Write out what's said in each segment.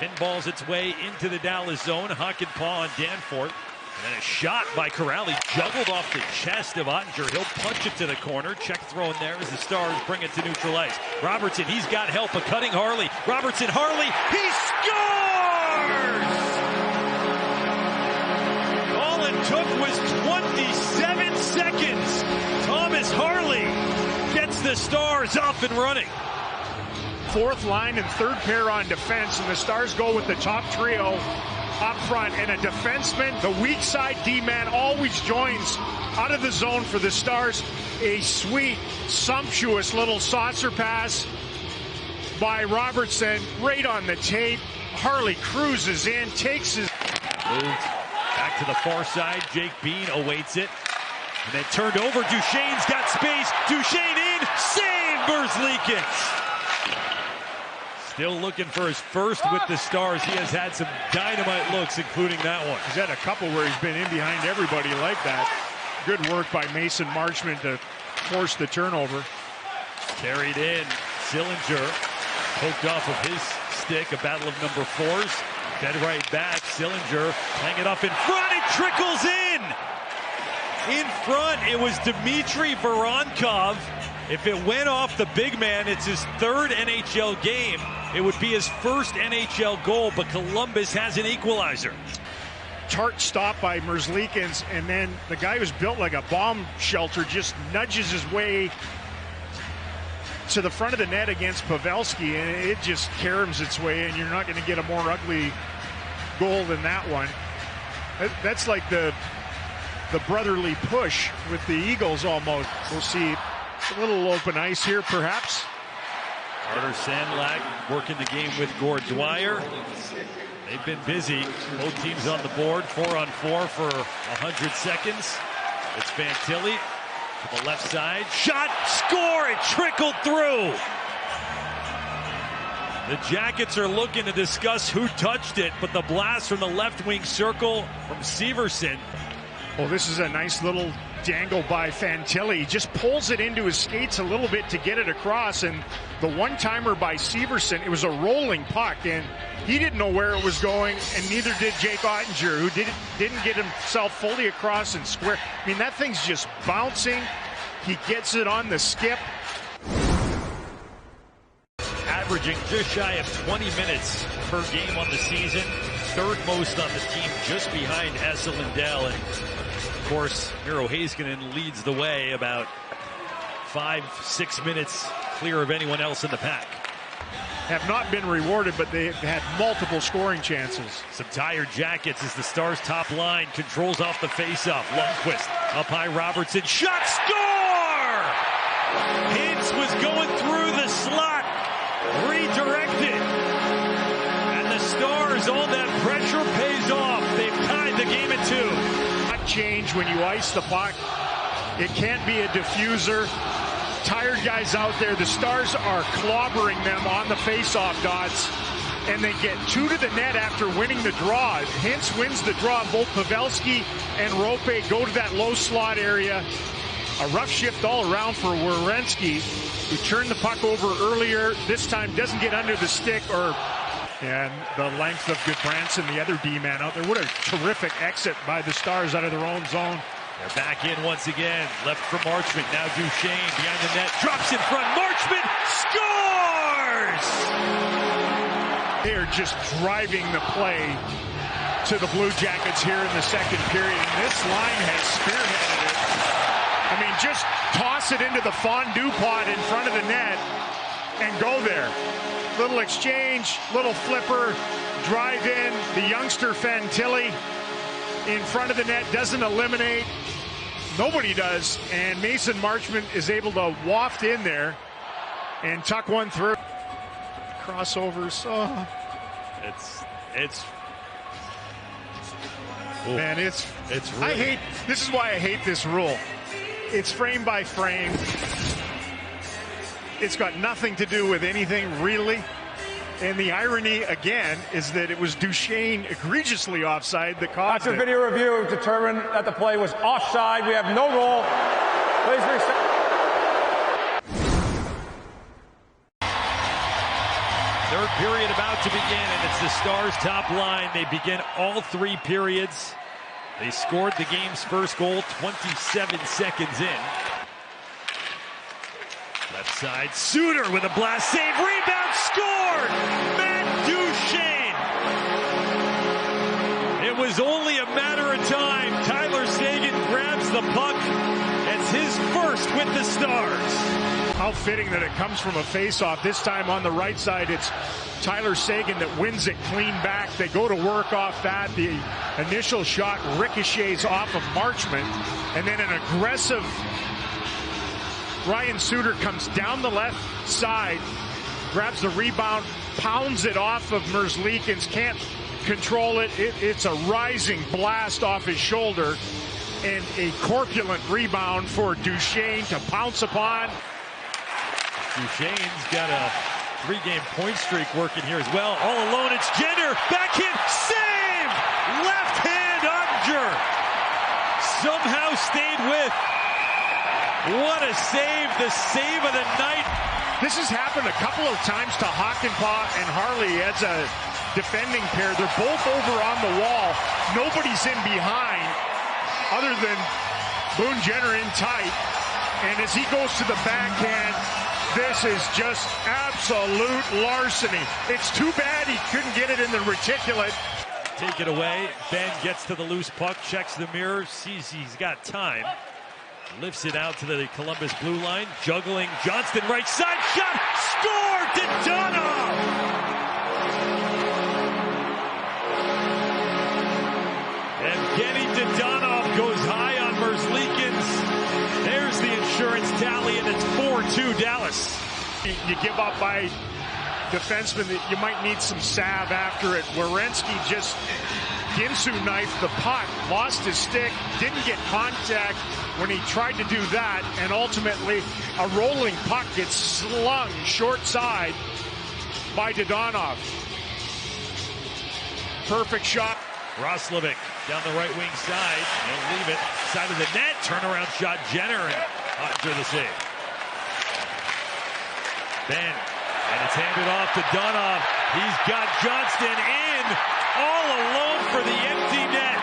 Pinballs its way into the Dallas zone. Hakanpää on Danforth. And then a shot by Corrali, juggled off the chest of Oettinger. He'll punch it to the corner. Check throw in there as the Stars bring it to neutral ice. Robertson, he's got help, a cutting Harley. Robertson, Harley, he scores! All it took was 27 seconds. Thomas Harley gets the Stars up and running. Fourth line and third pair on defense, and the Stars go with the top trio up front, and a defenseman, the weak side D-man, always joins out of the zone for the Stars. A sweet, sumptuous little saucer pass by Robertson, right on the tape. Harley cruises in, takes his... Moved back to the far side. Jake Bean awaits it. And then turned over. Duchesne's got space. Duchesne in. Save Merzlikins. Still looking for his first with the Stars. He has had some dynamite looks, including that one. He's had a couple where he's been in behind everybody like that. Good work by Mason Marchment to force the turnover. Carried in. Sillinger poked off of his stick. A battle of number fours. Dead right back. Sillinger hanging up in front. It trickles in. In front, it was Dmitry Voronkov. If it went off the big man, it's his third NHL game. It would be his first NHL goal, but Columbus has an equalizer. Tart stop by Merzlikins, and then the guy who's built like a bomb shelter just nudges his way to the front of the net against Pavelski, and it just caroms its way, and you're not going to get a more ugly goal than that one. That's like the brotherly push with the Eagles almost. We'll see a little open ice here, perhaps. Carter Sandlag working the game with Gord Dwyer. They've been busy. Both teams on the board, 4-on-4 for 100 seconds. It's Fantilli to the left side. Shot, score, it trickled through. The Jackets are looking to discuss who touched it, but the blast from the left wing circle from Severson. Well, this is a nice little dangle by Fantilli. He just pulls it into his skates a little bit to get it across, and the one-timer by Severson, it was a rolling puck, and he didn't know where it was going, and neither did Jake Oettinger, who didn't get himself fully across and square. I mean, that thing's just bouncing. He gets it on the skip. Averaging just shy of 20 minutes per game on the season. Third most on the team, just behind Esa Lindell. And of course, Miro Heiskanen leads the way, about 5-6 minutes clear of anyone else in the pack. Have not been rewarded, but they've had multiple scoring chances. Some tired Jackets as the Stars' top line controls off the faceoff. Lundqvist up high, Robertson, shot, score! Hintz was going through the slot, redirected, and the Stars, all that pressure pays off. They've tied the game at 2. Not change when you ice the puck. It can't be a diffuser. Tired guys out there. The Stars are clobbering them on the face-off dots, and they get 2 to the net after winning the draw. Hintz wins the draw. Both Pavelski and Rope go to that low slot area. A rough shift all around for Werenski, who turned the puck over earlier. This time doesn't get under the stick, and the length of Goodbranson, the other D-man out there. What a terrific exit by the Stars out of their own zone. They're back in once again. Left for Marchment. Now Duchesne behind the net. Drops in front. Marchment scores! They are just driving the play to the Blue Jackets here in the second period. And this line has spearheaded it. I mean, just toss it into the fondue pot in front of the net and go there. Little exchange, little flipper, drive in. The youngster Fantilli in front of the net doesn't eliminate. Nobody does, and Mason Marchment is able to waft in there and tuck one through. Crossovers. Oh. Man, it's really... this is why I hate this rule. It's frame by frame. It's got nothing to do with anything, really. And the irony, again, is that it was Duchesne egregiously offside that caused it. After video review determined that the play was offside. We have no goal. Please reset. Third period about to begin, and it's the Stars' top line. They begin all three periods. They scored the game's first goal 27 seconds in. Left side, Suter with a blast save, rebound, scored! Matt Duchene! It was only a matter of time. Tyler Seguin grabs the puck. It's his first with the Stars. How fitting that it comes from a face-off. This time on the right side, it's Tyler Seguin that wins it clean back. They go to work off that. The initial shot ricochets off of Marchment, and then an aggressive Ryan Suter comes down the left side, grabs the rebound, pounds it off of Merzlikins, can't control it. It's a rising blast off his shoulder, and a corpulent rebound for Duchene to pounce upon. Duchene's got a 3-game point streak working here as well. All alone, it's Jenner. Backhand save! Left hand Oettinger somehow stayed with. What a save, the save of the night. This has happened a couple of times to Hakanpää and Harley as a defending pair. They're both over on the wall. Nobody's in behind other than Boone Jenner in tight. And as he goes to the backhand, this is just absolute larceny. It's too bad he couldn't get it in the reticulate. Take it away. Ben gets to the loose puck, checks the mirror, sees he's got time. Lifts it out to the Columbus blue line. Juggling Johnston, right side shot. Score! Dadonov! Evgeny Dadonov goes high on Merzlikins. There's the insurance tally, and it's 4-2 Dallas. You give up by defenseman that you might need some salve after it. Werenski just Ginsu knifed the puck, lost his stick, didn't get contact when he tried to do that, and ultimately a rolling puck gets slung short side by Dadonov. Perfect shot. Roslovic down the right wing side. He'll leave it. Side of the net. Turnaround shot. Jenner and Oettinger the save. Ben. And it's handed off to Donov. He's got Johnston in. All alone for the empty net.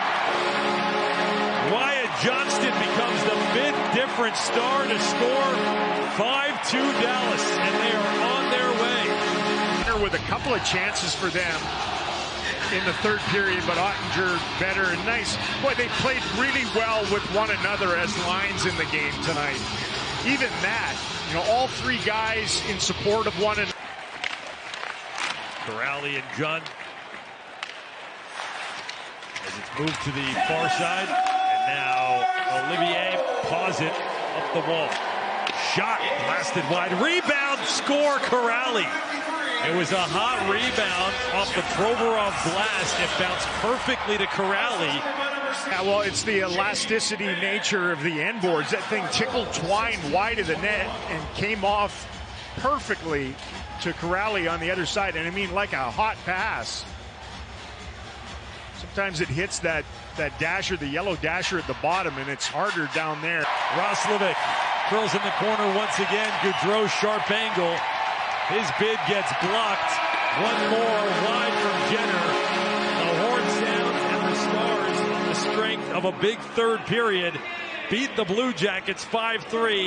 Wyatt Johnston becomes the 5th different star to score. 5-2 Dallas. And they are on their way. With a couple of chances for them in the third period, but Oettinger better and nice. Boy, they played really well with one another as lines in the game tonight. Even that, you know, all three guys in support of one another. Kuraly and John as it's moved to the far side, and now Olivier paws it up the wall. Shot blasted wide. Rebound, score Kuraly. It was a hot rebound off the Provorov blast. It bounced perfectly to Kuraly. Yeah, well, it's the elasticity nature of the end boards. That thing tickled Twine wide of the net and came off perfectly to Kuraly on the other side. And I mean, like a hot pass. Sometimes it hits that dasher, the yellow dasher at the bottom, and it's harder down there. Roslovic curls in the corner once again. Gaudreau, sharp angle. His bid gets blocked. One more wide from Jenner. The horn sounds, and the Stars, on the strength of a big third period, beat the Blue Jackets 5-3.